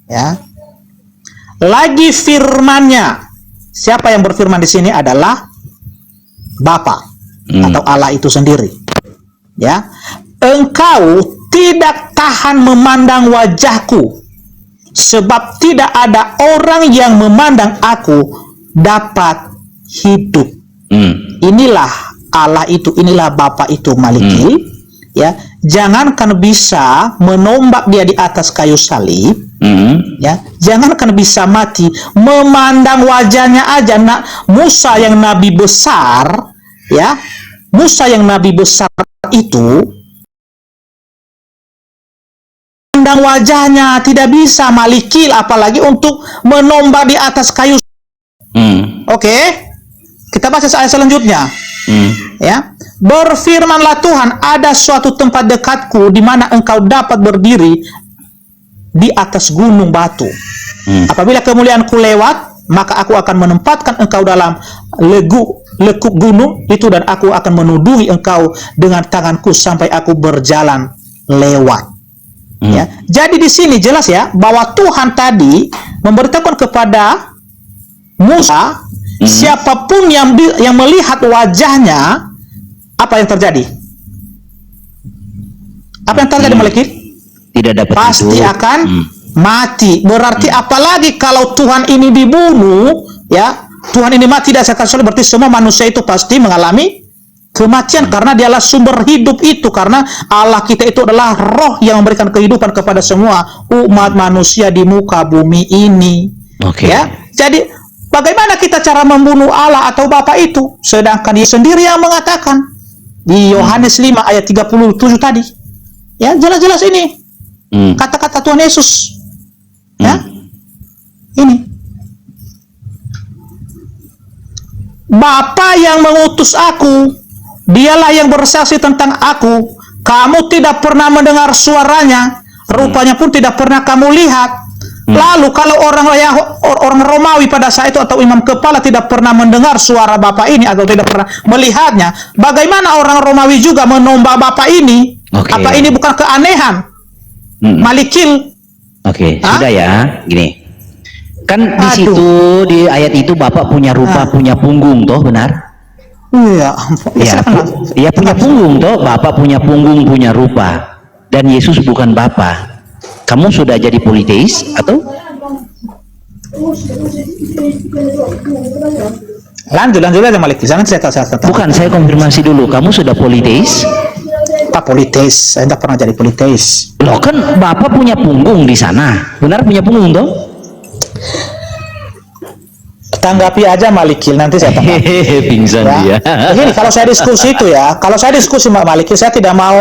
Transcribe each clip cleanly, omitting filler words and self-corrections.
Ya. Lagi firman-Nya. Siapa yang berfirman di sini adalah Bapa atau Allah itu sendiri. Ya. Engkau tidak tahan memandang wajahku, sebab tidak ada orang yang memandang aku dapat hidup. Inilah Allah itu, inilah Bapa itu Malikil. Ya, jangankan bisa menombak dia di atas kayu salib, ya, jangankan bisa mati, memandang wajahnya aja. Musa yang nabi besar, ya, Musa yang nabi besar itu, memandang wajahnya tidak bisa Malikil, apalagi untuk menombak di atas kayu. Oke, kita baca ayat selanjutnya. Ya, berfirmanlah Tuhan, ada suatu tempat dekatku di mana engkau dapat berdiri di atas gunung batu. Apabila kemuliaanku lewat, maka aku akan menempatkan engkau dalam lekuk gunung itu, dan aku akan menuduhi engkau dengan tanganku sampai aku berjalan lewat. Ya, jadi di sini jelas ya bahwa Tuhan tadi memberitahukan kepada Musa, siapapun yang melihat wajahnya, apa yang terjadi? Apa yang terjadi, Malikil? Tidak dapat pasti hidup. Akan mati. Berarti apalagi kalau Tuhan ini dibunuh, ya, Tuhan ini mati tidak sekali, berarti semua manusia itu pasti mengalami kematian, karena dialah sumber hidup itu, karena Allah kita itu adalah roh yang memberikan kehidupan kepada semua umat manusia di muka bumi ini. Ya, jadi bagaimana kita cara membunuh Allah atau Bapa itu, sedangkan Dia sendiri yang mengatakan di Yohanes 5 ayat 37 tadi. Ya, jelas-jelas ini kata-kata Tuhan Yesus. Ya, ini Bapa yang mengutus aku, Dialah yang bersaksi tentang aku. Kamu tidak pernah mendengar suaranya, rupanya pun tidak pernah kamu lihat. Lalu kalau orang Romawi pada saat itu atau imam kepala tidak pernah mendengar suara Bapa ini atau tidak pernah melihatnya, bagaimana orang Romawi juga menombak Bapa ini? Apa ini bukan keanehan? Malikil. Sudah ya, gini. Kan di situ di ayat itu Bapak punya rupa, punya punggung, toh benar? Iya. Ya punya punggung, toh. Bapak punya punggung, punya rupa. Dan Yesus bukan Bapa. Kamu sudah jadi politeis atau? Lanjut aja, Malik. Jangan saya Bukan, saya konfirmasi dulu. Kamu sudah politeis? Pak politeis, saya tidak pernah jadi politeis. Loh, kan Bapak punya punggung di sana. Benar punya punggung, toh? Tanggapi aja Malikil, nanti saya tanggapi. Pingsan dia. Begini, kalau saya diskusi itu ya, kalau saya diskusi Malikil, saya tidak mau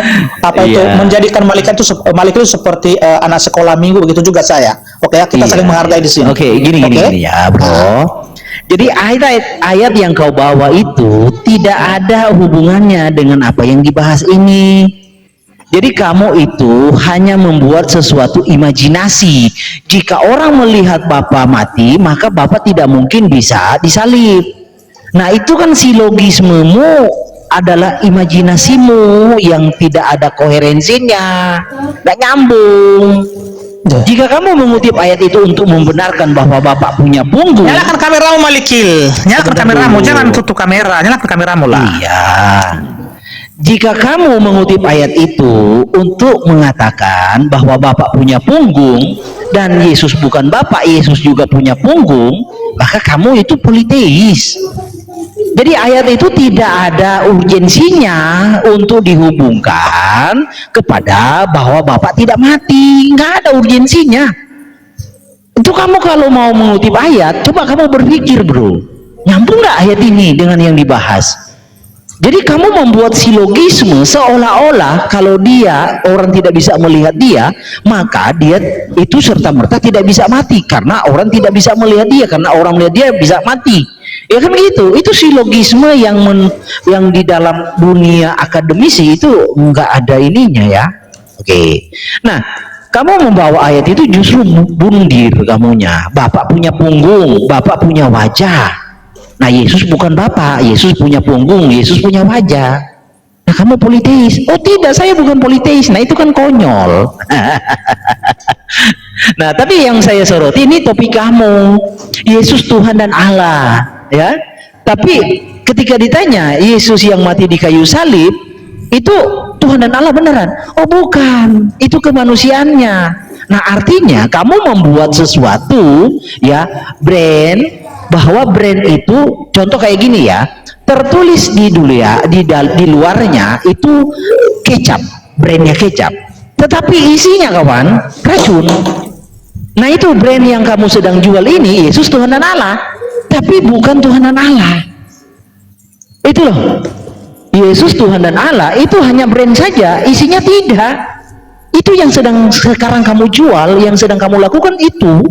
itu menjadikan Malikil itu seperti anak sekolah minggu, begitu juga saya. Oke ya, kita saling menghargai di sini. Gini ya, bro. Jadi ayat yang kau bawa itu tidak ada hubungannya dengan apa yang dibahas ini. Jadi kamu itu hanya membuat sesuatu imajinasi. Jika orang melihat Bapak mati, maka Bapak tidak mungkin bisa disalib. Nah, itu kan silogismemu adalah imajinasimu yang tidak ada koherensinya, nggak nyambung. Jika kamu mengutip ayat itu untuk membenarkan bahwa Bapak punya punggung, nyalakan kameramu Malikil, nyalakan kameramu, jangan tutup kamera, nyalakan kameramu lah. Iya. Jika kamu mengutip ayat itu untuk mengatakan bahwa Bapak punya punggung dan Yesus bukan Bapak, Yesus juga punya punggung, maka kamu itu politeis. Jadi ayat itu tidak ada urgensinya untuk dihubungkan kepada bahwa Bapak tidak mati, nggak ada urgensinya. Itu kamu kalau mau mengutip ayat, coba kamu berpikir, bro, nyambung nggak ayat ini dengan yang dibahas? Jadi kamu membuat silogisme seolah-olah kalau orang tidak bisa melihat dia, maka dia itu serta-merta tidak bisa mati karena orang tidak bisa melihat dia, karena orang melihat dia bisa mati. Ya kan gitu. Itu silogisme yang di dalam dunia akademisi itu nggak ada ininya ya. Nah, kamu membawa ayat itu justru bundir kamunya. Bapak punya punggung, Bapak punya wajah. Nah, Yesus bukan Bapak, Yesus punya punggung, Yesus punya wajah. Nah, kamu politeis. Oh tidak, saya bukan politeis. Nah, itu kan konyol. Nah, tapi yang saya soroti ini topik kamu. Yesus Tuhan dan Allah, ya. Tapi ketika ditanya Yesus yang mati di kayu salib itu Tuhan dan Allah beneran? Oh bukan, itu kemanusiaannya. Nah artinya kamu membuat sesuatu, ya, brand, bahwa brand itu contoh kayak gini ya, tertulis di dunia di luarnya itu kecap, brandnya kecap, tetapi isinya kawan racun. Nah itu brand yang kamu sedang jual ini Yesus Tuhan dan Allah, tapi bukan Tuhan dan Allah. Itu loh, Yesus Tuhan dan Allah itu hanya brand saja, isinya tidak. Itu yang sedang sekarang kamu jual, yang sedang kamu lakukan itu.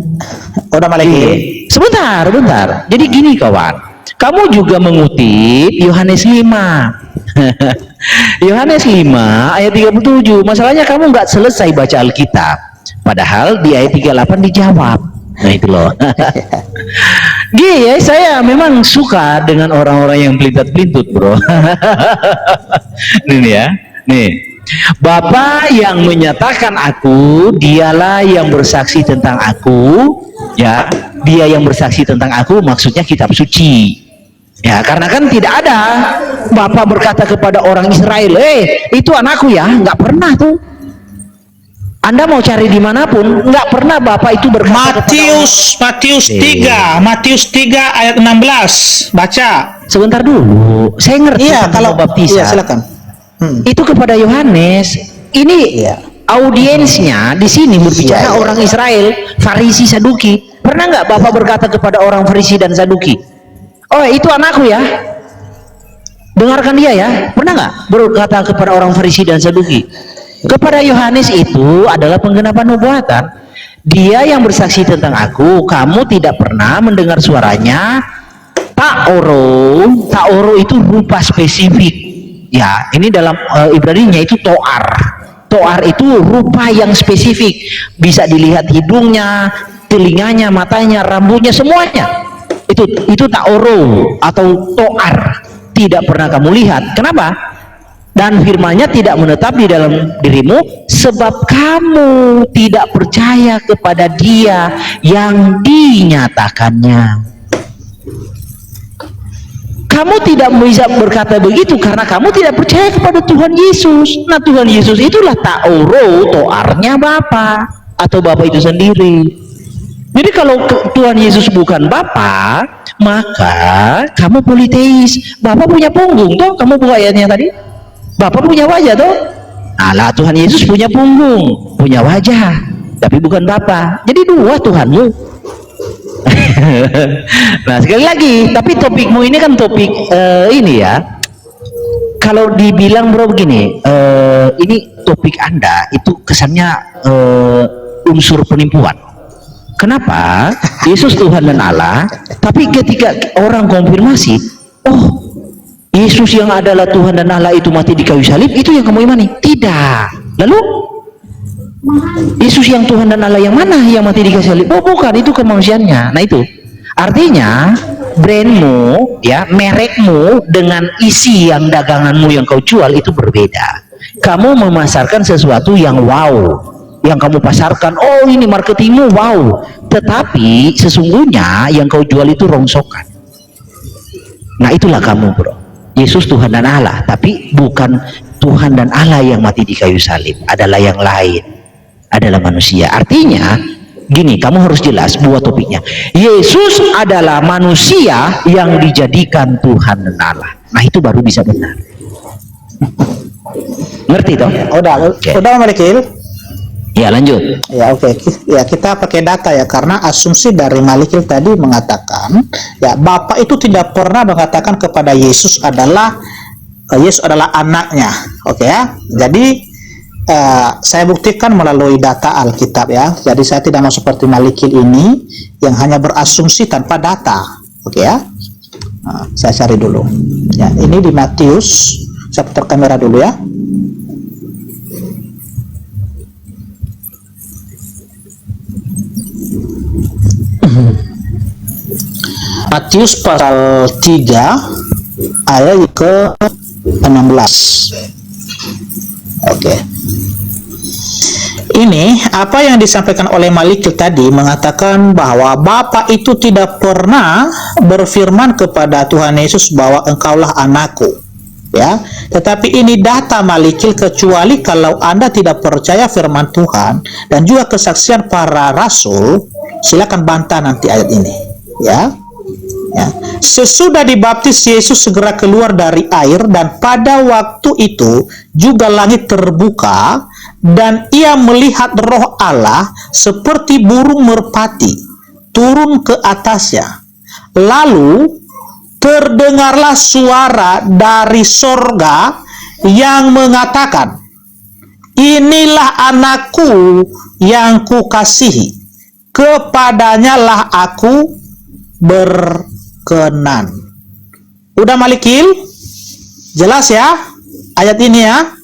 Udah Maliki. Sebentar. Jadi gini kawan, kamu juga mengutip Yohanes 5. Yohanes 5 ayat 37. Masalahnya kamu nggak selesai baca Alkitab. Padahal di ayat 38 dijawab. Nah itu loh. Gini ya, saya memang suka dengan orang-orang yang pelintat-pelintut bro. Ini ya, nih. Bapa yang menyatakan aku, dialah yang bersaksi tentang aku, ya. Dia yang bersaksi tentang aku maksudnya kitab suci. Ya, karena kan tidak ada Bapa berkata kepada orang Israel, itu anakku ya, nggak pernah tuh. Anda mau cari dimanapun, nggak pernah Bapak itu berkata Matius 3 ayat 16, baca. Sebentar dulu, saya ngerti. Iya, kalau baptisan. Iya, silakan. Itu kepada Yohanes. Ini audiensnya di sini berbicara orang Israel, Farisi, Saduki. Pernah nggak Bapak berkata kepada orang Farisi dan Saduki, oh itu anakku ya, dengarkan dia ya? Pernah nggak berkata kepada orang Farisi dan Saduki? Kepada Yohanes itu adalah penggenapan nubuatan. Dia yang bersaksi tentang aku, kamu tidak pernah mendengar suaranya. Ta'oro itu rupa spesifik. Ya, ini dalam Ibrani-nya itu to'ar. To'ar itu rupa yang spesifik. Bisa dilihat hidungnya, telinganya, matanya, rambutnya, semuanya. Itu ta'oro atau to'ar. Tidak pernah kamu lihat. Kenapa? Dan firman-Nya tidak menetap di dalam dirimu sebab kamu tidak percaya kepada Dia yang dinyatakannya. Kamu tidak bisa berkata begitu karena kamu tidak percaya kepada Tuhan Yesus. Nah Tuhan Yesus itulah to'arnya Bapa atau Bapa itu sendiri. Jadi kalau Tuhan Yesus bukan Bapa, maka kamu politeis. Bapa punya punggung toh, kamu buka ayatnya tadi. Bapak punya wajah toh? Alah, Tuhan Yesus punya punggung, punya wajah, tapi bukan Bapa. Jadi dua Tuhanmu. Nah sekali lagi, tapi topikmu ini kan topik ini ya. Kalau dibilang bro begini, ini topik Anda itu kesannya unsur penipuan. Kenapa? Yesus Tuhan dan Allah, tapi ketika orang konfirmasi, oh Yesus yang adalah Tuhan dan Allah itu mati di kayu salib, itu yang kamu imani? Tidak. Lalu Yesus yang Tuhan dan Allah yang mana yang mati di kayu salib? Oh bukan, itu kemanusiaannya. Nah itu artinya brandmu, ya, merekmu dengan isi yang daganganmu yang kau jual itu berbeda. Kamu memasarkan sesuatu yang wow, yang kamu pasarkan, oh ini marketingmu wow, tetapi sesungguhnya yang kau jual itu rongsokan. Nah itulah kamu bro. Yesus Tuhan dan Allah, tapi bukan Tuhan dan Allah yang mati di kayu salib, adalah yang lain, adalah manusia. Artinya gini, kamu harus jelas buat topiknya. Yesus adalah manusia yang dijadikan Tuhan dan Allah. Nah itu baru bisa benar. Ngerti toh? Udah Malikil. Ya lanjut. Ya oke. Ya kita pakai data ya, karena asumsi dari Malikil tadi mengatakan ya Bapak itu tidak pernah mengatakan kepada Yesus adalah anaknya. Oke ya. Jadi saya buktikan melalui data Alkitab ya. Jadi saya tidak mau seperti Malikil ini yang hanya berasumsi tanpa data. Oke ya. Nah, saya cari dulu. Ya, ini di Matius. Saya putar kamera dulu ya. Matius pasal 3 ayat ke 16. Oke. Ini apa yang disampaikan oleh Malikil tadi mengatakan bahwa Bapa itu tidak pernah berfirman kepada Tuhan Yesus bahwa engkaulah anakku. Ya, tetapi ini data Malikil, kecuali kalau Anda tidak percaya firman Tuhan dan juga kesaksian para rasul, silakan bantah nanti ayat ini. Ya. Ya. Sesudah dibaptis, Yesus segera keluar dari air, dan pada waktu itu juga langit terbuka dan ia melihat Roh Allah seperti burung merpati turun ke atasnya. Lalu terdengarlah suara dari sorga yang mengatakan, inilah anakku yang kukasihi, kepadanya lah aku berkenan. Udah Malikil? Jelas ya ayat ini ya?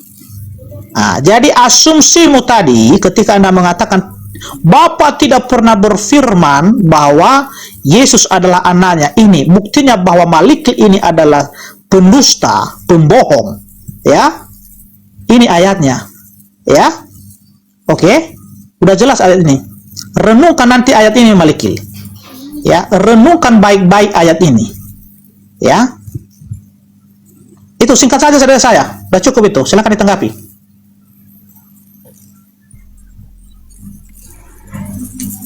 Nah, jadi asumsimu tadi ketika Anda mengatakan Bapa tidak pernah berfirman bahwa Yesus adalah anaknya, ini buktinya bahwa Malikil ini adalah pendusta, pembohong. Ya, ini ayatnya. Ya, oke, udah jelas ayat ini. Renungkan nanti ayat ini Malikil. Ya, renungkan baik-baik ayat ini. Ya, itu singkat saja saudara saya. Udah cukup itu. Silakan ditanggapi.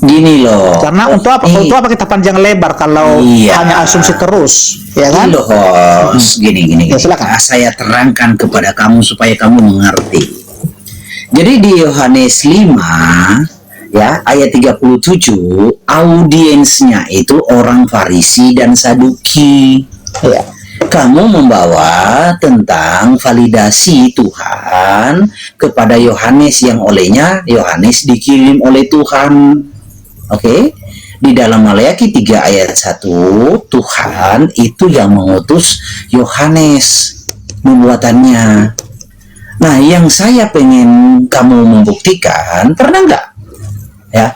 Gini loh. Karena untuk apa? Untuk apa kita panjang lebar kalau hanya asumsi terus, ya kan? Gini loh, host. Gini. Ya, silakan. Saya terangkan kepada kamu supaya kamu mengerti. Jadi di Yohanes 5 ya ayat 37, audiensnya itu orang Farisi dan Saduki. Ya. Kamu membawa tentang validasi Tuhan kepada Yohanes yang olehnya Yohanes dikirim oleh Tuhan. Oke, di dalam Maleakhi 3 ayat 1, Tuhan itu yang mengutus Yohanes nubuatannya. Nah, yang saya pengen kamu membuktikan, pernah nggak? Ya,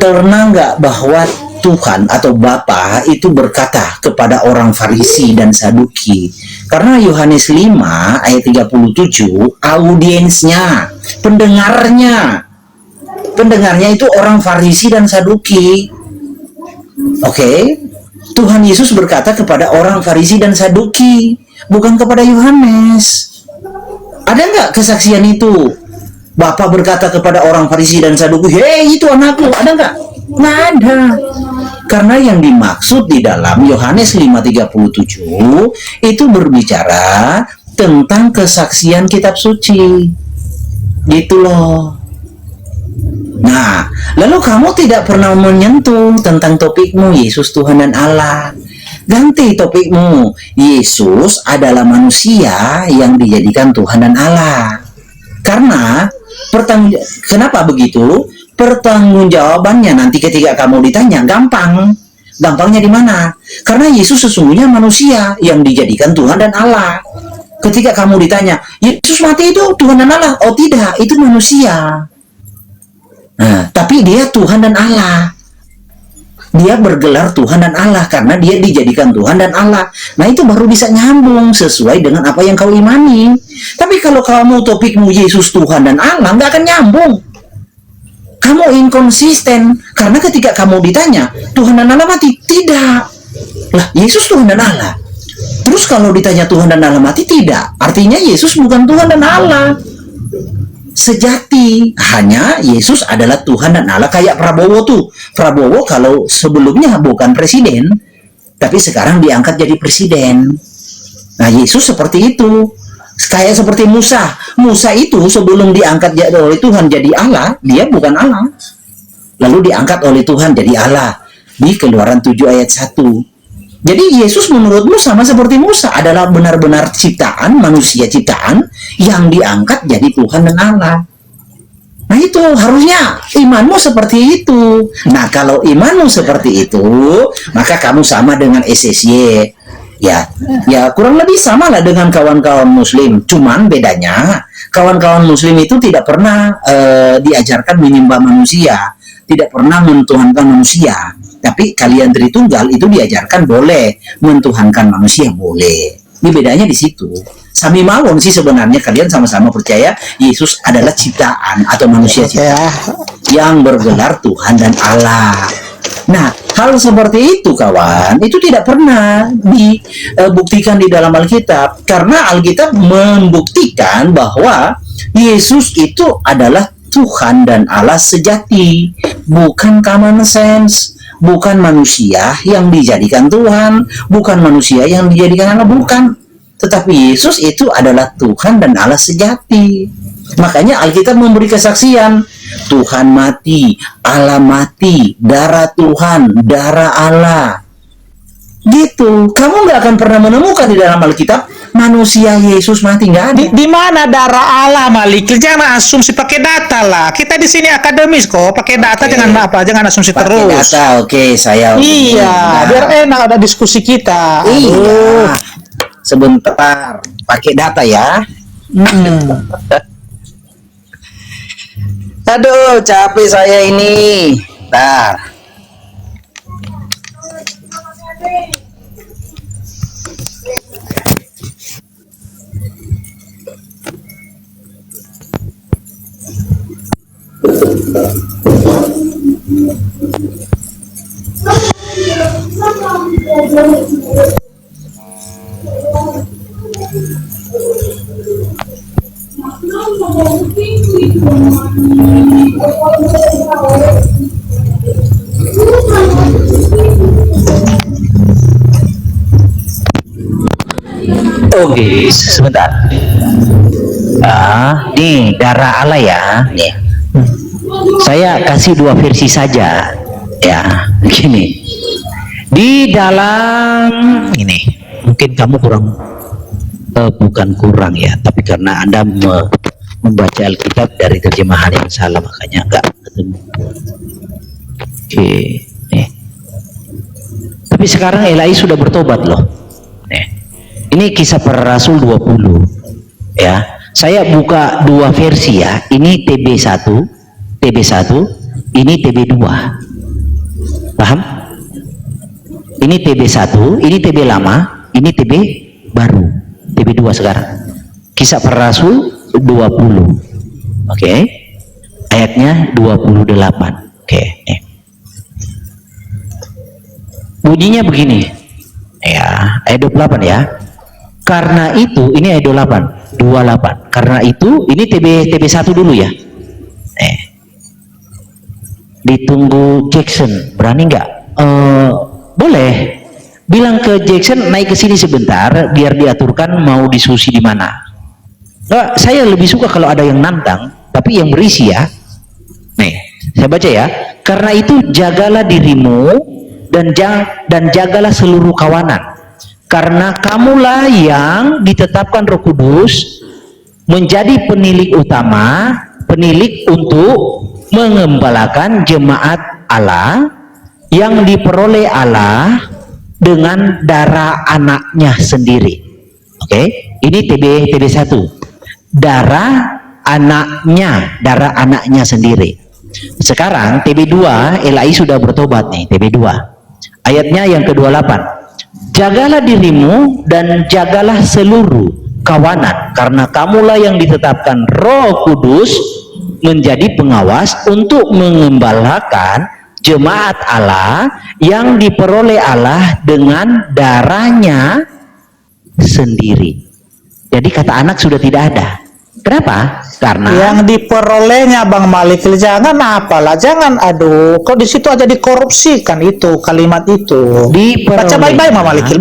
pernah nggak bahwa Tuhan atau Bapa itu berkata kepada orang Farisi dan Saduki? Karena Yohanes 5 ayat 37, audiensnya, pendengarnya itu orang Farisi dan Saduki. Oke, Tuhan Yesus berkata kepada orang Farisi dan Saduki, bukan kepada Yohanes. Ada nggak kesaksian itu? Bapak berkata kepada orang Farisi dan Saduki, hei itu anakku, ada nggak? Nggak ada. Karena yang dimaksud di dalam Yohanes 5:37 itu berbicara tentang kesaksian kitab suci. Gitu loh. Nah, lalu kamu tidak pernah menyentuh tentang topikmu Yesus Tuhan dan Allah. Ganti topikmu, Yesus adalah manusia yang dijadikan Tuhan dan Allah. Karena kenapa begitu? Pertanggungjawabannya nanti ketika kamu ditanya gampang. Gampangnya di mana? Karena Yesus sesungguhnya manusia yang dijadikan Tuhan dan Allah. Ketika kamu ditanya, Yesus mati itu Tuhan dan Allah? Oh tidak, itu manusia. Nah, tapi dia Tuhan dan Allah. Dia bergelar Tuhan dan Allah karena dia dijadikan Tuhan dan Allah. Nah, itu baru bisa nyambung sesuai dengan apa yang kau imani. Tapi kalau kamu topikmu Yesus Tuhan dan Allah, nggak akan nyambung. Kamu inkonsisten karena ketika kamu ditanya Tuhan dan Allah mati, tidak. Lah, Yesus Tuhan dan Allah. Terus kalau ditanya Tuhan dan Allah mati, tidak. Artinya Yesus bukan Tuhan dan Allah sejati, hanya Yesus adalah Tuhan dan Allah. Kayak Prabowo tuh. Prabowo kalau sebelumnya bukan presiden, tapi sekarang diangkat jadi presiden. Nah, Yesus seperti itu. Kayak seperti Musa. Musa itu sebelum diangkat oleh Tuhan jadi Allah, dia bukan Allah. Lalu diangkat oleh Tuhan jadi Allah. Di Keluaran 7 ayat 1. Jadi Yesus menurutmu sama seperti Musa, adalah benar-benar ciptaan, manusia ciptaan yang diangkat jadi Tuhan dan Allah. Nah, itu harusnya imanmu seperti itu. Nah, kalau imanmu seperti itu, maka kamu sama dengan SSY. Ya kurang lebih sama lah dengan kawan-kawan muslim. Cuman bedanya kawan-kawan muslim itu tidak pernah diajarkan menyembah manusia, tidak pernah mentuhankan manusia. Tapi kalian Tritunggal itu diajarkan boleh mentuhankan manusia, boleh. Bedanya di situ. Sami mawon sih sebenarnya kalian sama-sama percaya Yesus adalah ciptaan atau manusia ciptaan yang bergelar Tuhan dan Allah. Nah, hal seperti itu kawan, itu tidak pernah dibuktikan di dalam Alkitab, karena Alkitab membuktikan bahwa Yesus itu adalah Tuhan dan Allah sejati, bukan common sense. Bukan manusia yang dijadikan Tuhan, bukan manusia yang dijadikan Allah, bukan. Tetapi Yesus itu adalah Tuhan dan Allah sejati. Makanya Alkitab memberi kesaksian, Tuhan mati, Allah mati, darah Tuhan, darah Allah. Gitu. Kamu nggak akan pernah menemukan di dalam Alkitab manusia Yesus mati, nggak ada. Di mana darah Allah, Malik? Jangan asumsi, pakai data lah. Kita di sini akademis kok, pakai data. Jangan asumsi Pakai terus. data, saya. Iya, biar enak ada diskusi kita. Iya. Sebentar, pakai data ya. Aduh, capek saya ini. Bentar. Oke, sebentar. Nih darah Allah ya. Nih. Saya kasih dua versi saja. Ya, begini. Di dalam ini, mungkin kamu bukan kurang ya, tapi karena Anda membaca Alkitab dari terjemahan yang salah, makanya enggak ketemu. Oke, nih. Tapi sekarang Elai sudah bertobat loh. Nih. Ini Kisah Para Rasul 20 ya. Saya buka dua versi ya. Ini TB1, ini TB2. Paham? Ini TB1, ini TB lama, ini TB baru. TB2 sekarang. Kisah Para Rasul 20. Oke. Ayatnya 28. Oke, nih. Bunyinya begini. Ya, ayat 28 ya. Karena itu, ini ayat 28. Karena itu, ini TB1 dulu ya. Ditunggu Jackson, berani nggak? Boleh. Bilang ke Jackson naik ke sini sebentar, biar diaturkan mau diskusi di mana. Nah, saya lebih suka kalau ada yang nantang, tapi yang berisi ya. Nih, saya baca ya. Karena itu jagalah dirimu dan jagalah seluruh kawanan. Karena kamulah yang ditetapkan Roh Kudus menjadi penilik utama, penilik untuk mengembalakan jemaat Allah yang diperoleh Allah dengan darah anaknya sendiri. Oke, ini TB1. Darah anaknya sendiri. Sekarang TB2, Elai sudah bertobat nih, TB2. Ayatnya yang ke-28. Jagalah dirimu dan jagalah seluruh kawanan, karena kamulah yang ditetapkan Roh Kudus menjadi pengawas untuk mengembalakan jemaat Allah yang diperoleh Allah dengan darahnya sendiri. Jadi kata anak sudah tidak ada. Kenapa? Karena yang diperolehnya Bang Malik, jangan apalah, jangan aduh, kok di situ aja dikorupsikan itu kalimat itu. Baca baik-baik Bang Malikil,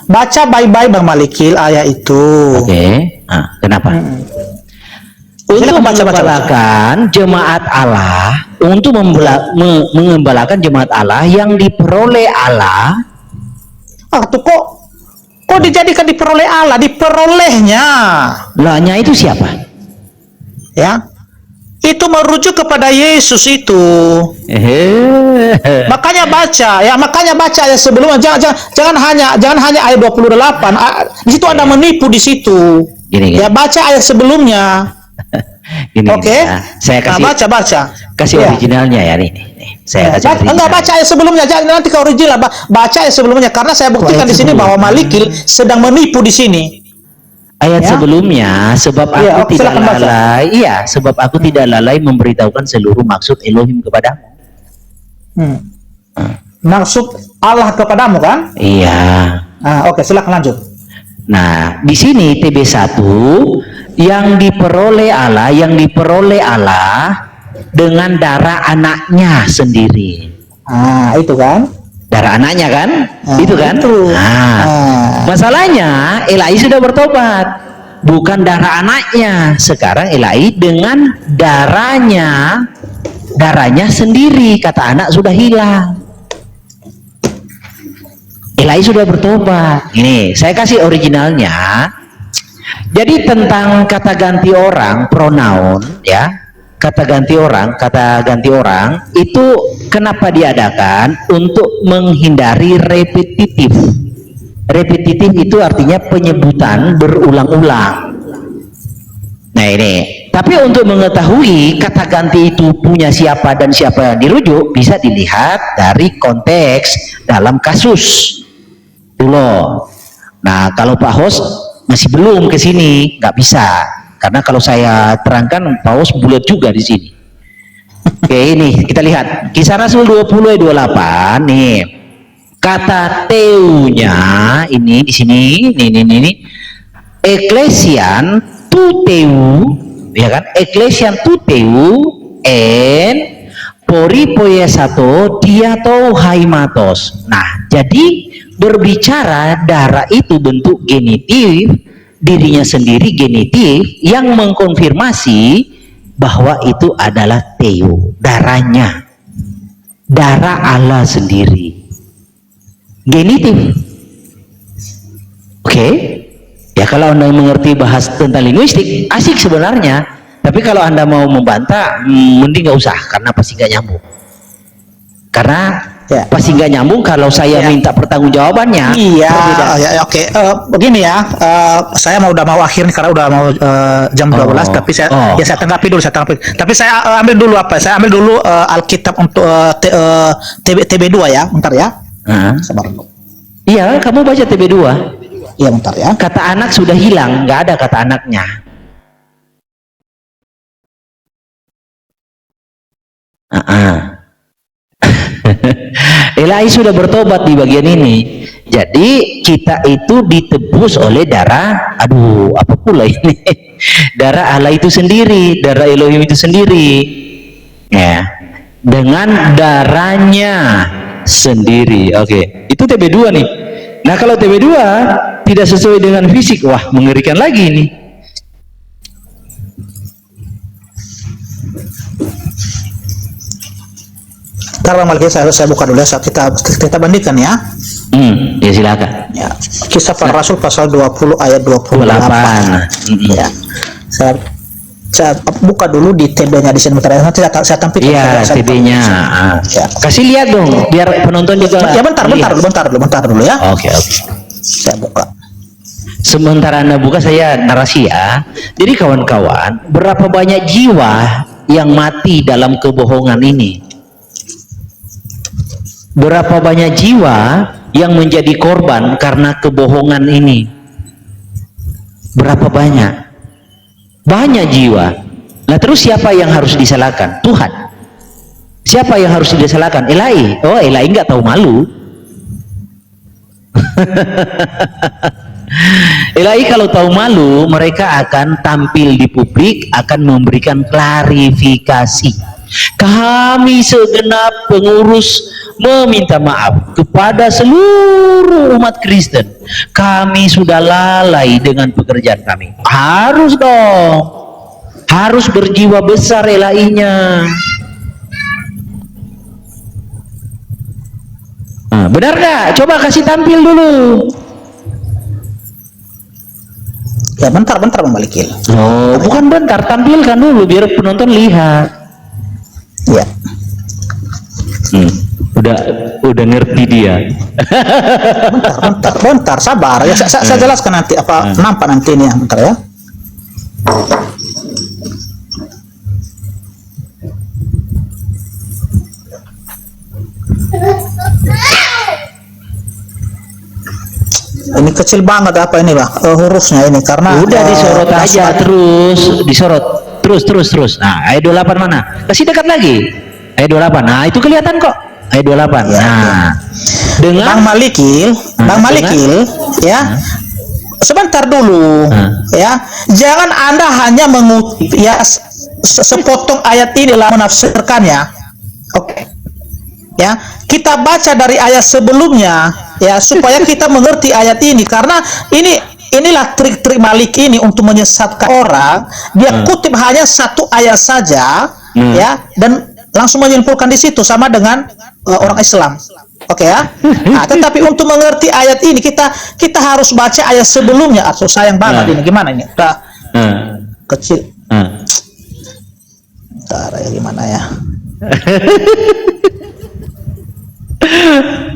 baca baik-baik Bang Malikil ayat itu. Oke. Nah, kenapa? Untuk mengembalakan jemaat Allah, untuk mengembalakan jemaat Allah yang diperoleh Allah. Tuh kok dijadikan diperoleh Allah, diperolehnya. Lahnya itu siapa? Ya, itu merujuk kepada Yesus itu. Makanya baca ayat sebelumnya, jangan hanya ayat 28. Di situ Anda menipu di situ. Gini. Ya, baca ayat sebelumnya. Ini, Oke. ya. Saya kasih baca. kasih Iya. originalnya ya nih. Saya kasih original. Enggak, baca ayat sebelumnya, jangan nanti ke original, baca ayat sebelumnya karena saya buktikan di sini bahwa Malikil sedang menipu di sini. Ayat Ya. sebelumnya, sebab aku Iya, oke, tidak silakan baca. lalai, iya, sebab aku tidak lalai memberitahukan seluruh maksud Elohim kepadamu. Maksud Allah kepadamu kan? Iya. Oke, silakan lanjut. Nah, di sini TB1 yang diperoleh Allah dengan darah anaknya sendiri. Itu kan? Darah anaknya kan? Itu kan? Itu. Masalahnya Eli sudah bertobat. Bukan darah anaknya. Sekarang Eli dengan darahnya sendiri. Kata anak sudah hilang. Eli sudah bertobat. Ini saya kasih originalnya. Jadi tentang kata ganti orang, pronoun, ya, kata ganti orang itu kenapa diadakan? Untuk menghindari repetitif. Repetitif itu artinya penyebutan berulang-ulang. Nah ini. Tapi untuk mengetahui kata ganti itu punya siapa dan siapa yang dirujuk, bisa dilihat dari konteks dalam kasus. Dulu. Nah, kalau Pak Host masih belum ke sini, nggak bisa. Karena kalau saya terangkan, Pak Host bulat juga di sini. Oke, ini kita lihat. Kisah Rasul 20 ayat 28 nih. Kata teunya ini di sini, ini. Eklesian tuteu, ya kan? Eklesian tuteu en poripoiesato diatou haimatos. Nah, jadi berbicara darah itu bentuk genitif, dirinya sendiri genitif yang mengkonfirmasi bahwa itu adalah teu, darahnya, darah Allah sendiri, genitif. Oke, ya kalau Anda mengerti bahas tentang linguistik asik sebenarnya, tapi kalau Anda mau membantah mending nggak usah, karena pasti nggak nyambung. Karena pasti nggak nyambung kalau saya minta pertanggungjawabannya. Iya, oke. Begini ya, saya udah mau akhir nih karena udah mau jam 12, tapi saya tanggapi dulu, Tapi saya ambil dulu Saya ambil dulu Alkitab untuk TB2 ya, bentar ya. Sabar dulu. Iya, kamu baca TB2. Iya, bentar ya. Kata anak sudah hilang, nggak ada kata anaknya. Eli sudah bertobat di bagian ini. Jadi kita itu ditebus oleh darah, apa pula ini? Darah Allah itu sendiri, darah Elohim itu sendiri. Ya. Dengan darahnya sendiri. Oke. Itu TB2 nih. Nah, kalau TB2 tidak sesuai dengan fisik, wah mengerikan lagi nih. Ntar Bang Malki, saya buka dulu ya, kita bandingkan ya. Ya silakan. Ya, Kisah Para Rasul pasal 20 ayat 28. Ya. Saya buka dulu di TB-nya di sini, bentar ya. Nanti saya tampilkan. Iya, TB-nya. Ya. Kasih lihat dong, biar penonton juga. Ya, bentar dulu ya. Oke. Saya buka. Sementara Anda buka, saya narasi ya. Jadi kawan-kawan, berapa banyak jiwa yang mati dalam kebohongan ini? Berapa banyak jiwa yang menjadi korban karena kebohongan ini? Berapa banyak? Banyak jiwa. Nah, terus siapa yang harus disalahkan? Tuhan. Siapa yang harus disalahkan? Eli. Oh, Eli nggak tahu malu. Eli kalau tahu malu, mereka akan tampil di publik, akan memberikan klarifikasi. Kami segenap pengurus meminta maaf kepada seluruh umat Kristen. Kami sudah lalai dengan pekerjaan kami. Harus dong, harus berjiwa besar Eli-nya. Nah, benar nggak? Coba kasih tampil dulu. Ya, bentar Bang Malki. Oh, bukan bentar, tampilkan dulu biar penonton lihat. Ya. Udah ngerti dia. bentar, sabar ya, saya jelaskan nanti nampak nanti ini ya, bentar ya. Ini kecil banget apa ini bang hurufnya ini karena Udah disorot aja langsung- terus, disorot terus. Nah, ayat 28 mana? Kasih dekat lagi. Ayat 28. Nah, itu kelihatan kok. Ayat 28. Ya, Nah, dengan Bang Malikil, ya. Sebentar dulu, ya. Jangan Anda hanya mengutip ya sepotong ayat ini lah menafsirkannya. Oke. Ya, kita baca dari ayat sebelumnya ya supaya kita mengerti ayat ini karena inilah trik-trik Malik ini untuk menyesatkan orang. Dia kutip hanya satu ayat saja ya dan langsung menyimpulkan di situ sama dengan orang Islam. Oke ya. Nah, tetapi untuk mengerti ayat ini kita harus baca ayat sebelumnya. Atau sayang banget ini gimana ini? Kecil. Bentar ya gimana ya?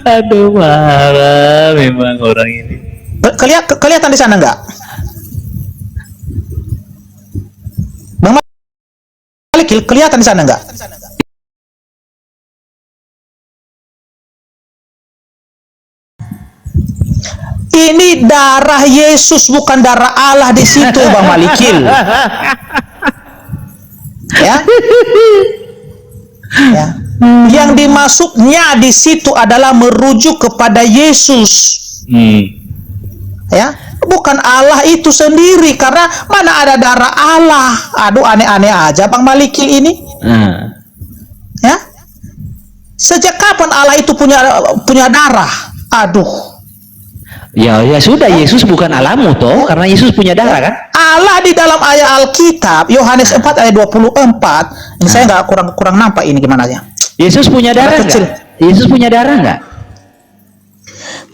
aduh, marah memang orang ini. Kelihatan di sana enggak? Bang Malik, kelihatan di sana enggak? Ini darah Yesus bukan darah Allah di situ, Bang Malikil. Ya. Ya. Yang dimasuknya di situ adalah merujuk kepada Yesus. Ya, bukan Allah itu sendiri karena mana ada darah Allah. Aduh, aneh-aneh aja Bang Malikil ini. Ya. Sejak kapan Allah itu punya darah? Aduh. Ya sudah, Yesus bukan Allahmu toh, karena Yesus punya darah kan? Allah di dalam ayat Alkitab Yohanes 4 ayat 24. Ini saya nggak kurang nampak ini gimana ya? Yesus punya darah kecil. nggak? Yesus punya darah nggak?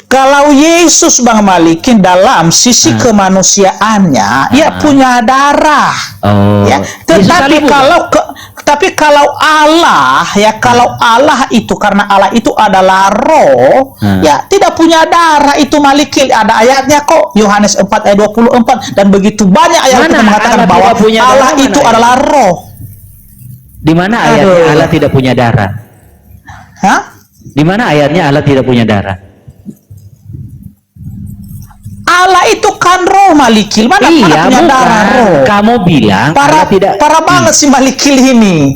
Kalau Yesus Bang Malikin dalam sisi kemanusiaannya, ya punya darah. Oh. Ya, Yesus tetapi salib bukan? tapi kalau Allah ya kalau Allah itu karena Allah itu adalah roh, ya tidak punya darah itu Malikil. Ada ayatnya kok Yohanes 4 ayat 24 dan begitu banyak ayat yang mengatakan Allah bahwa tidak punya Allah darah, itu mana adalah roh. Di mana ayatnya Allah tidak punya darah? Hah? Di mana ayatnya Allah tidak punya darah? Allah itu kan roh Malikil. Mana Iya, punya darah bukan. roh? Kamu bilang Allah tidak. Parah banget si Malikil ini.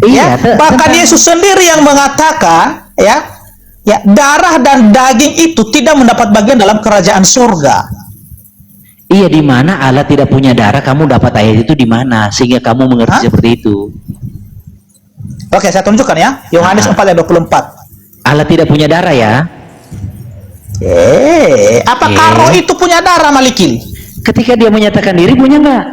Iya, Ya, bahkan Yesus sendiri yang mengatakan, ya, darah dan daging itu tidak mendapat bagian dalam kerajaan surga. Iya, di mana Allah tidak punya darah? Kamu dapat ayat itu di mana sehingga kamu mengerti seperti itu? Oke, saya tunjukkan ya. Yohanes 4 ayat 24. Allah tidak punya darah ya? Apakah roh itu punya darah Malikil? Ketika dia menyatakan diri punya nggak?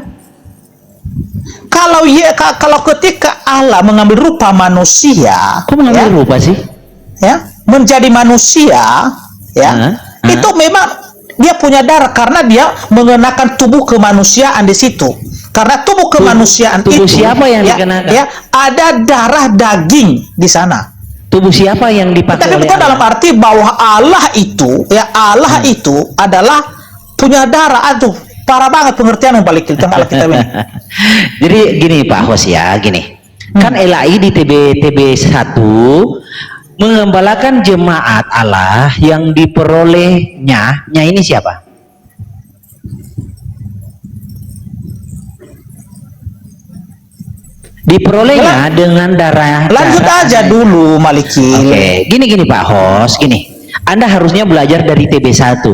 Kalau ketika Allah mengambil rupa manusia, Kok mengambil rupa sih? ya, menjadi manusia, ya, itu memang dia punya darah karena dia mengenakan tubuh kemanusiaan di situ. Karena tubuh kemanusiaan tubuh itu, siapa yang ya, dikenakan? ya, ada darah daging di sana. Tubuh siapa yang dipakai Tapi oleh bukan Allah? dalam arti bahwa Allah itu, ya Allah itu adalah punya darah. Aduh, parah banget pengertian yang balik kita ini. Jadi gini Pak Hos ya, gini. Kan LAI di TB 1 mengembalakan jemaat Allah yang diperolehnya ini siapa? Diperolehnya dengan darah. Lanjut aja dulu Malikil. Oke, gini Pak Hos, gini. Anda harusnya belajar dari TB 1.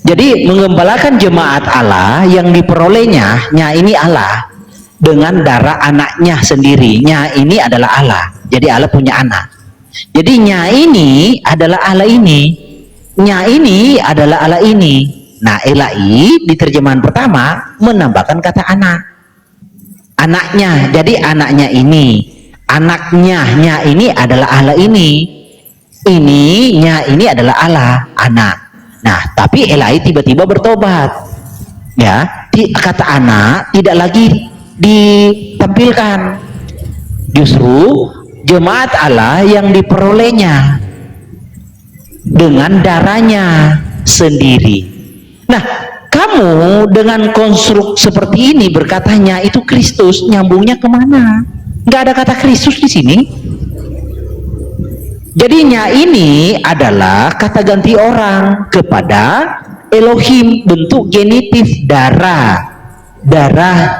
Jadi mengembalakan jemaat Allah yang diperolehnya ini Allah dengan darah anaknya sendiri. Ini adalah Allah. Jadi Allah punya anak. Jadi ini adalah Allah ini. Ini adalah Allah ini. Nah, LAI di terjemahan pertama menambahkan kata anak. Anaknya, jadi anaknya ini, anaknya ini adalah Allah ini, ini adalah Allah anak. Nah, tapi LAI tiba-tiba bertobat, ya, kata anak tidak lagi ditampilkan, justru jemaat Allah yang diperolehnya dengan darahnya sendiri. Nah, kamu dengan konstruk seperti ini berkatanya itu Kristus, nyambungnya kemana? Nggak ada kata Kristus di sini. Jadinya ini adalah kata ganti orang kepada Elohim bentuk genitif, darah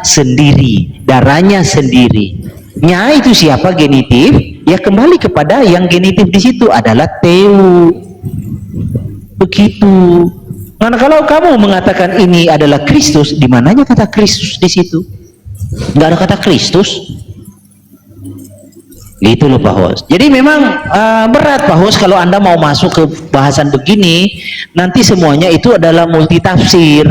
sendiri, darahnya sendiri. Nya itu siapa genitif? Ya kembali kepada yang genitif di situ adalah Teu. Begitu. Karena kalau kamu mengatakan ini adalah Kristus, di mananya kata Kristus di situ? Nggak ada kata Kristus. Gitu loh Pak Hos. Jadi memang berat Pak Hos kalau Anda mau masuk ke bahasan begini, nanti semuanya itu adalah multitafsir.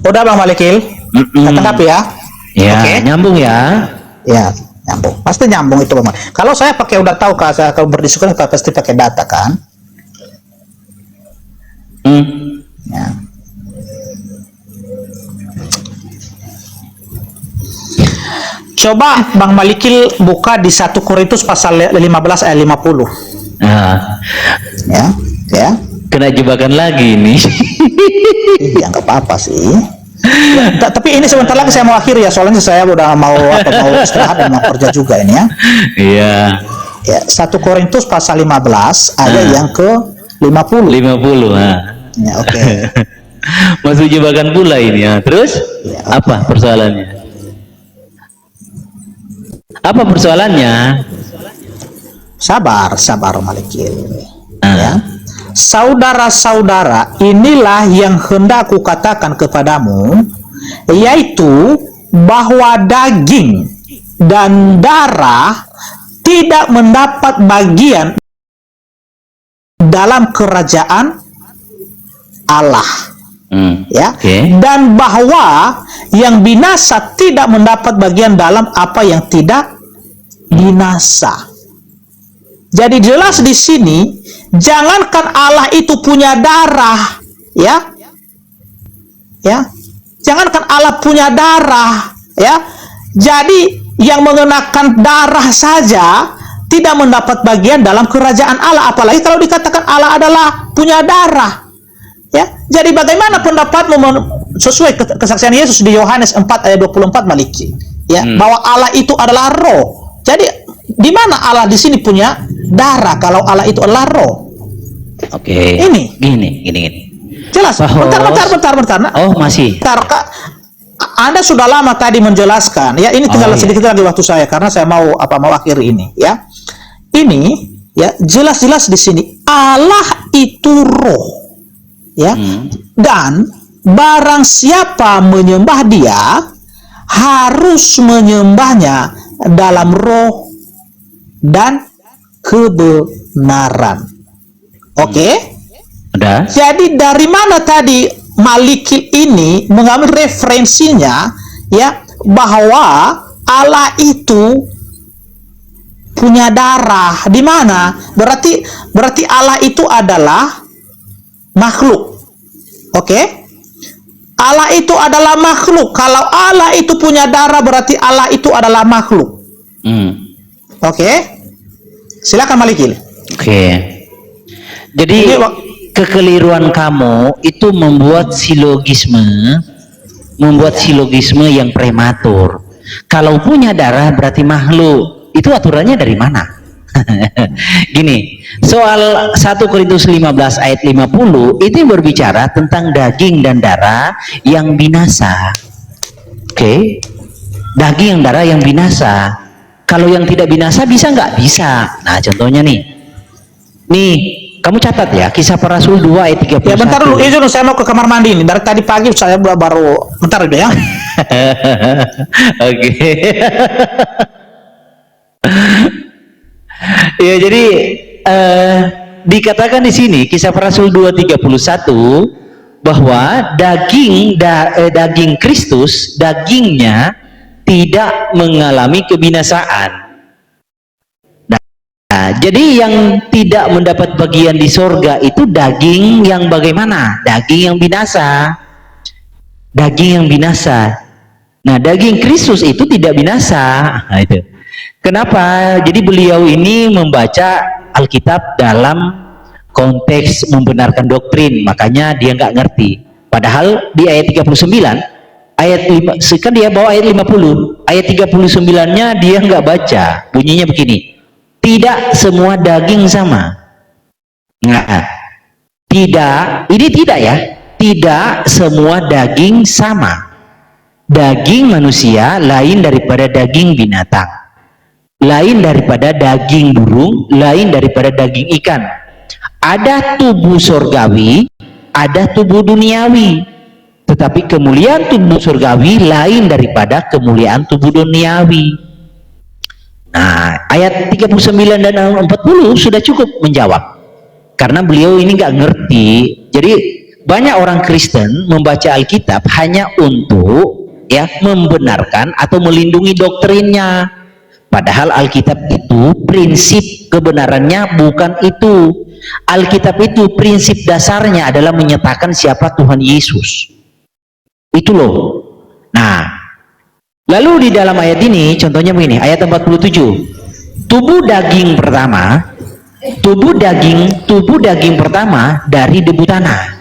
Udah Bang Malikil, tangkap ya. Ya, Oke. nyambung ya. Ya, nyambung. Pasti nyambung itu Bang. Kalau saya pakai udah tahu saya kalau berdiskusi pasti pakai data kan. Ya. Coba Bang Malikil buka di 1 Korintus pasal 15 ayat 50. Nah, Ya. kena jebakan lagi ini. Iya, nggak apa-apa sih. Ya, tapi ini sebentar lagi saya mau akhiri ya, soalnya saya udah mau istirahat dan mau kerja juga ini ya. Iya. Ya, 1 Korintus pasal 15 ayat yang ke 50. 50. Nah. Ya, oke. Masuk jebakan pula ini ya. Terus Ya, apa persoalannya? Apa persoalannya? Sabar Malikil. Ah. Ya. Saudara-saudara, inilah yang hendak aku katakan kepadamu, yaitu bahwa daging dan darah tidak mendapat bagian dalam kerajaan Allah. Ya. Oke. Dan bahwa yang binasa tidak mendapat bagian dalam apa yang tidak binasa. Jadi jelas di sini, jangankan Allah itu punya darah, ya, jangankan Allah punya darah, ya. Jadi yang mengenakan darah saja tidak mendapat bagian dalam kerajaan Allah, apalagi kalau dikatakan Allah adalah punya darah, ya. Jadi bagaimana pendapatmu sesuai kesaksian Yesus di Yohanes 4 ayat 24 Maliki, ya, bahwa Allah itu adalah roh. Jadi di mana Allah di sini punya darah kalau Allah itu adalah roh? Oke. Ini. Gini. Jelas. Bahwa- Bentar. Nah, Oh, masih. bentar, Kak. Anda sudah lama tadi menjelaskan. Ya, ini tinggal iya. sedikit lagi waktu saya karena saya mau akhiri ini, ya. Ini ya jelas-jelas di sini Allah itu roh. Ya. Dan barang siapa menyembah Dia harus menyembahnya dalam roh dan kebenaran. Oke? Udah. Jadi dari mana tadi Maliki ini mengambil referensinya, ya, bahwa Allah itu punya darah? Di mana? Berarti Allah itu adalah makhluk. Oke? Allah itu adalah makhluk. Kalau Allah itu punya darah, berarti Allah itu adalah makhluk. Oke? Silakan Malikil. Oke. Jadi Ini, kekeliruan kamu itu membuat silogisme yang prematur. Kalau punya darah berarti makhluk. Itu aturannya dari mana? Gini, soal 1 Korintus 15 ayat 50 itu berbicara tentang daging dan darah yang binasa. Oke? Daging dan darah yang binasa. Kalau yang tidak binasa bisa nggak? Bisa. Nah, contohnya nih. Nih, kamu catat ya, Kisah Para Rasul 2 ayat 31. Ya bentar dulu, izin saya mau ke kamar mandi ini. Dari tadi pagi saya baru bentar dulu ya. Oke. Ya, jadi dikatakan di sini Kisah Para Rasul 2:31 bahwa daging Kristus, dagingnya tidak mengalami kebinasaan. Nah, jadi yang tidak mendapat bagian di sorga itu daging yang bagaimana? Daging yang binasa. Daging yang binasa. Nah, daging Kristus itu tidak binasa. Nah, itu. Kenapa? Jadi beliau ini membaca Alkitab dalam konteks membenarkan doktrin, makanya dia nggak ngerti. Padahal di ayat 39, ayat 5, kan dia bawa ayat 50, ayat 39-nya dia nggak baca. Bunyinya begini, tidak semua daging sama. Nah, tidak, ini tidak ya. tidak semua daging sama. Daging manusia lain daripada daging binatang, lain daripada daging burung, lain daripada daging ikan. Ada tubuh surgawi, ada tubuh duniawi, tetapi kemuliaan tubuh surgawi lain daripada kemuliaan tubuh duniawi. Nah, ayat 39 dan 40 sudah cukup menjawab, karena beliau ini nggak ngerti. Jadi banyak orang Kristen membaca Alkitab hanya untuk membenarkan atau melindungi doktrinnya, padahal Alkitab itu prinsip kebenarannya bukan itu. Alkitab itu prinsip dasarnya adalah menyatakan siapa Tuhan Yesus. Itu loh. Nah, lalu di dalam ayat ini contohnya begini, ayat 47. Tubuh daging pertama dari debu tanah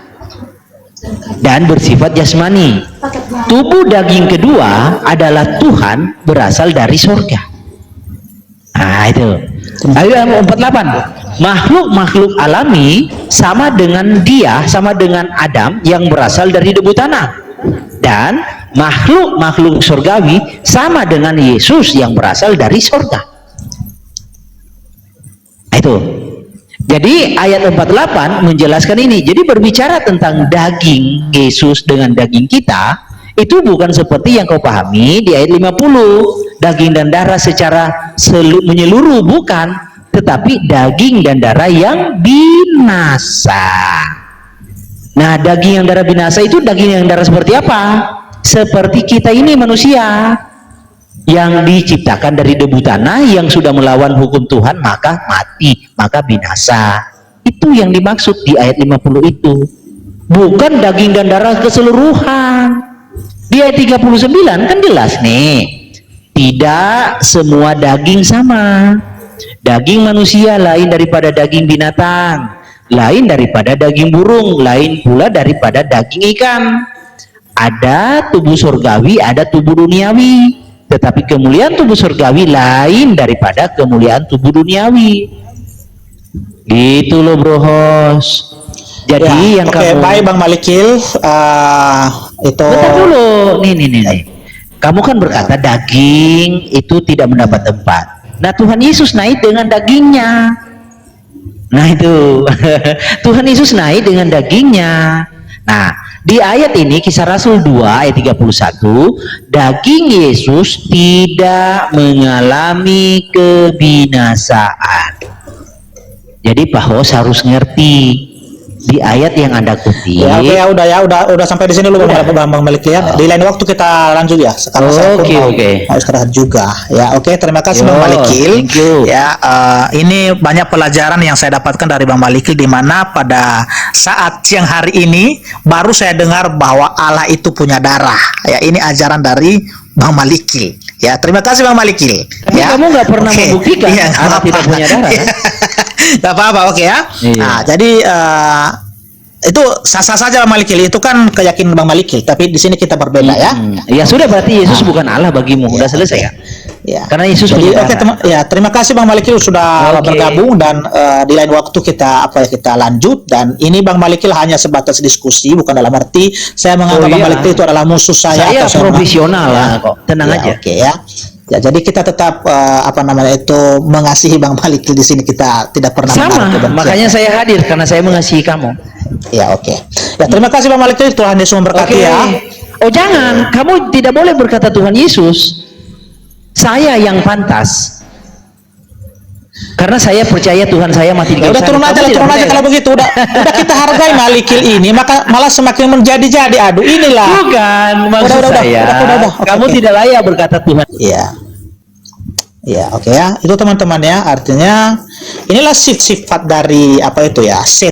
dan bersifat jasmani. Tubuh daging kedua adalah Tuhan, berasal dari surga. Nah, itu. Ayat 48. Makhluk-makhluk alami sama dengan Adam yang berasal dari debu tanah, dan makhluk-makhluk surgawi sama dengan Yesus yang berasal dari surga. Itu. Jadi ayat 48 menjelaskan ini. Jadi berbicara tentang daging Yesus dengan daging kita, itu bukan seperti yang kau pahami di ayat 50, daging dan darah secara menyeluruh, bukan, tetapi daging dan darah yang binasa. Nah, daging yang darah binasa itu daging yang darah seperti apa? Seperti kita ini manusia yang diciptakan dari debu tanah, yang sudah melawan hukum Tuhan, maka mati, maka binasa. Itu yang dimaksud di ayat 50 itu, bukan daging dan darah keseluruhan. Di ayat 39 kan jelas nih, tidak semua daging sama. Daging manusia lain daripada daging binatang, lain daripada daging burung, lain pula daripada daging ikan. Ada tubuh surgawi, ada tubuh duniawi, tetapi kemuliaan tubuh surgawi lain daripada kemuliaan tubuh duniawi. Gitu loh, Bro Hos. Jadi yang kamu... baik Bang Malikil, itu... Bentar dulu, nih. Kamu kan berkata daging itu tidak mendapat tempat. Nah, Tuhan Yesus naik dengan dagingnya. Nah, itu. Tuhan Yesus naik dengan dagingnya. Nah, di ayat ini Kisah Rasul 2 ayat 31, daging Yesus tidak mengalami kebinasaan. Jadi Pak Hos harus ngerti di ayat yang Anda kutip. Udah sampai di sini dulu Bang Malik ya. Di lain waktu kita lanjut ya. Sekarang saya mau istirahat juga. Ya, terima kasih Bang Malikil. Ya, ini banyak pelajaran yang saya dapatkan dari Bang Malikil, di mana pada saat siang hari ini baru saya dengar bahwa Allah itu punya darah. Ya, ini ajaran dari Bang Malikil. Ya, terima kasih Bang Malikil. Ya, kamu nggak pernah membuktikan Allah tidak punya darah. Gak apa-apa, ya. Nah, jadi itu sah-sah saja Bang Malikil, itu kan keyakinan Bang Malikil, tapi di sini kita berbeda ya. Ya sudah, berarti Yesus bukan Allah bagimu. Udah selesai ya? Ya. Karena Yesus jadi terima kasih Bang Malikil sudah bergabung, dan di lain waktu kita lanjut. Dan ini Bang Malikil hanya sebatas diskusi, bukan dalam arti saya menganggap Bang Malikil itu adalah musuh saya. Saya profesional lah kok. Tenang aja. Ya, jadi kita tetap mengasihi Bang Malikil di sini, kita tidak pernah sama. Makanya saya hadir karena saya mengasihi kamu. Ya, Ya, terima kasih Bang Malikil, Tuhan Yesus memberkati ya. Oh, jangan, kamu tidak boleh berkata Tuhan Yesus. Saya yang pantas. Karena saya percaya Tuhan saya mati di kayu salib. Turun aja kalau begitu. Udah kita hargai Malikil ini, maka malah semakin menjadi-jadi. Aduh, inilah. Bukan maksud saya. Kamu tidak layak berkata Tuhan. Iya. Ya, ya. Itu teman-teman ya. Artinya inilah sifat dari